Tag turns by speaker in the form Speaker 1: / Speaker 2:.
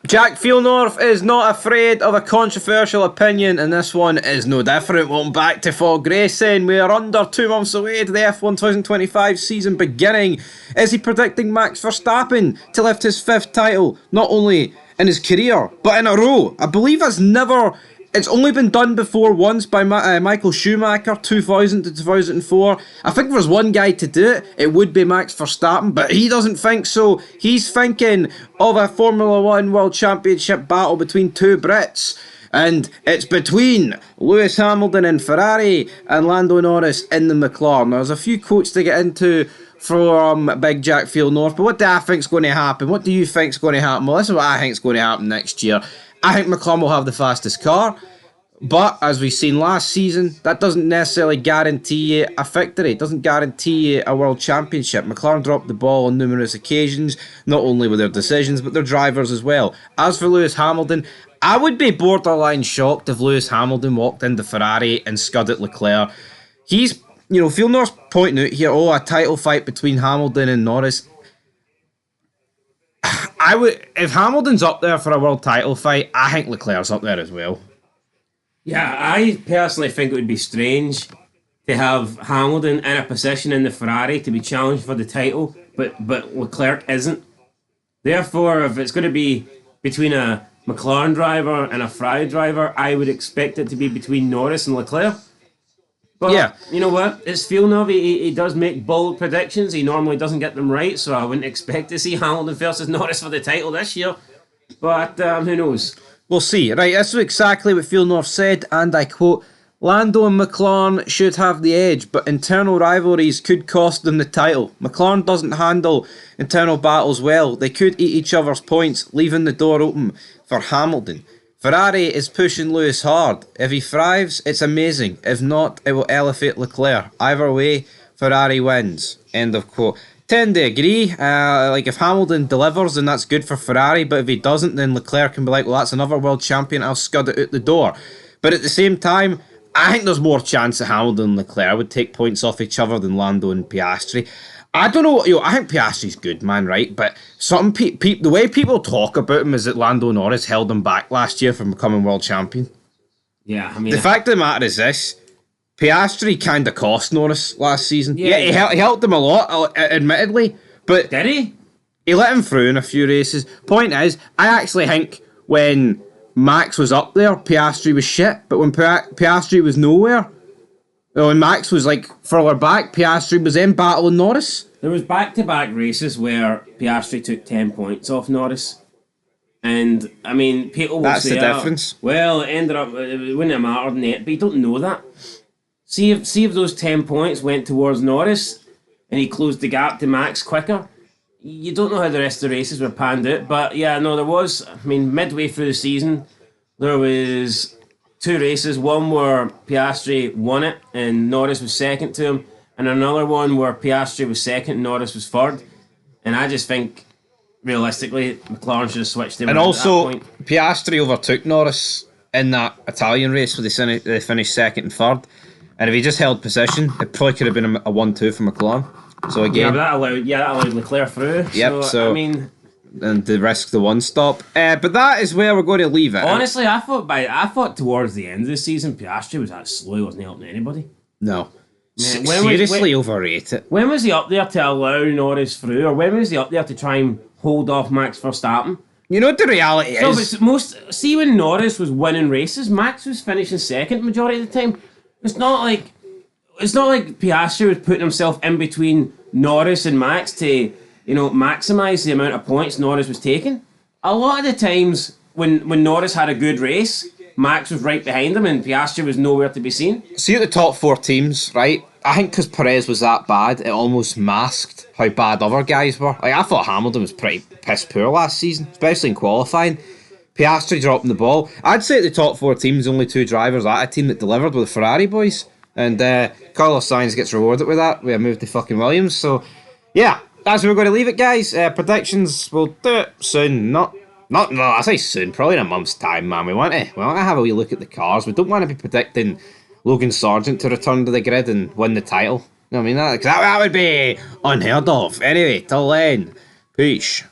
Speaker 1: Jack Villeneuve is not afraid of a controversial opinion, and this one is no different. Welcome back to Fog Racing. We are under 2 months away to the F1 2025 season beginning. Is he predicting Max Verstappen to lift his 5th title, not only in his career, but in a row? I believe it's only been done before once by Michael Schumacher, 2000 to 2004. I think if there's one guy to do it, it would be Max Verstappen, but he doesn't think so. He's thinking of a Formula 1 World Championship battle between two Brits. And it's between Lewis Hamilton in Ferrari and Lando Norris in the McLaren. Now, there's a few quotes to get into from Big Jack Villeneuve, but what do I think's going to happen? What do you think's going to happen? Well, this is what I think's going to happen next year. I think McLaren will have the fastest car, but as we've seen last season, that doesn't necessarily guarantee you a victory. It doesn't guarantee you a world championship. McLaren dropped the ball on numerous occasions, not only with their decisions, but their drivers as well. As for Lewis Hamilton, I would be borderline shocked if Lewis Hamilton walked into Ferrari and scudded Leclerc. Villeneuve's pointing out here, a title fight between Hamilton and Norris. If Hamilton's up there for a world title fight, I think Leclerc's up there as well.
Speaker 2: Yeah, I personally think it would be strange to have Hamilton in a position in the Ferrari to be challenged for the title, but Leclerc isn't. Therefore, if it's going to be between a McLaren driver and a Ferrari driver, I would expect it to be between Norris and Leclerc. But yeah, you know what? It's Villeneuve. He does make bold predictions. He normally doesn't get them right, so I wouldn't expect to see Hamilton versus Norris for the title this year. But who knows?
Speaker 1: We'll see. Right, this is exactly what Villeneuve said, and I quote, "Lando and McLaren should have the edge, but internal rivalries could cost them the title. McLaren doesn't handle internal battles well. They could eat each other's points, leaving the door open for Hamilton. Ferrari is pushing Lewis hard. If he thrives, it's amazing. If not, it will elevate Leclerc. Either way, Ferrari wins." End of quote. Tend to agree. If Hamilton delivers, then that's good for Ferrari. But if he doesn't, then Leclerc can be like, well, that's another world champion. I'll scud it out the door. But at the same time, I think there's more chance that Hamilton and Leclerc would take points off each other than Lando and Piastri. I don't know. I think Piastri's good, man, right? But the way people talk about him is that Lando Norris held him back last year from becoming world champion.
Speaker 2: Yeah, I mean,
Speaker 1: the fact of the matter is this: Piastri kind of cost Norris last season. Yeah, he helped him a lot, admittedly. But
Speaker 2: did he?
Speaker 1: He let him through in a few races. Point is, I actually think when Max was up there, Piastri was shit. But when Piastri was nowhere, when Max was further back, Piastri was in battling Norris.
Speaker 2: There was back-to-back races where Piastri took 10 points off Norris. And, I mean, people will say...
Speaker 1: That's the difference.
Speaker 2: Well, it wouldn't have mattered in it, but you don't know that. See if those 10 points went towards Norris and he closed the gap to Max quicker. You don't know how the rest of the races were panned out. But, yeah, no, there was... I mean, midway through the season, there was 2 races. One where Piastri won it and Norris was second to him. And another one where Piastri was second and Norris was third. And I just think, realistically, McLaren should have switched him.
Speaker 1: And also, Piastri overtook Norris in that Italian race where they finished second and third. And if he just held position, it probably could have been a 1-2 for McLaren. So again...
Speaker 2: Yeah, but that allowed Leclerc through.
Speaker 1: Yep,
Speaker 2: so I mean...
Speaker 1: And to risk the one stop. But that is where we're going to leave it.
Speaker 2: Honestly, I thought towards the end of the season, Piastri was that slow, he wasn't helping anybody.
Speaker 1: No. Seriously overrated.
Speaker 2: When was he up there to allow Norris through, or when was he up there to try and hold off Max Verstappen?
Speaker 1: You know what the reality is?
Speaker 2: See, when Norris was winning races, Max was finishing second majority of the time. It's not like Piastri was putting himself in between Norris and Max to, maximise the amount of points Norris was taking. A lot of the times when Norris had a good race, Max was right behind him and Piastri was nowhere to be seen.
Speaker 1: See, at the top 4 teams, right? I think because Perez was that bad, it almost masked how bad other guys were. I thought Hamilton was pretty piss poor last season, especially in qualifying. Piastri dropping the ball. I'd say at the top 4 teams, only 2 drivers at a team that delivered were the Ferrari boys. And Carlos Sainz gets rewarded with that. We have moved to fucking Williams. So, yeah, that's where we're going to leave it, guys. Predictions, we'll do it soon. I say soon, probably in a month's time, man. We want to have a wee look at the cars. We don't want to be predicting Logan Sargent to return to the grid and win the title. You know what I mean? That would be unheard of. Anyway, till then, peace.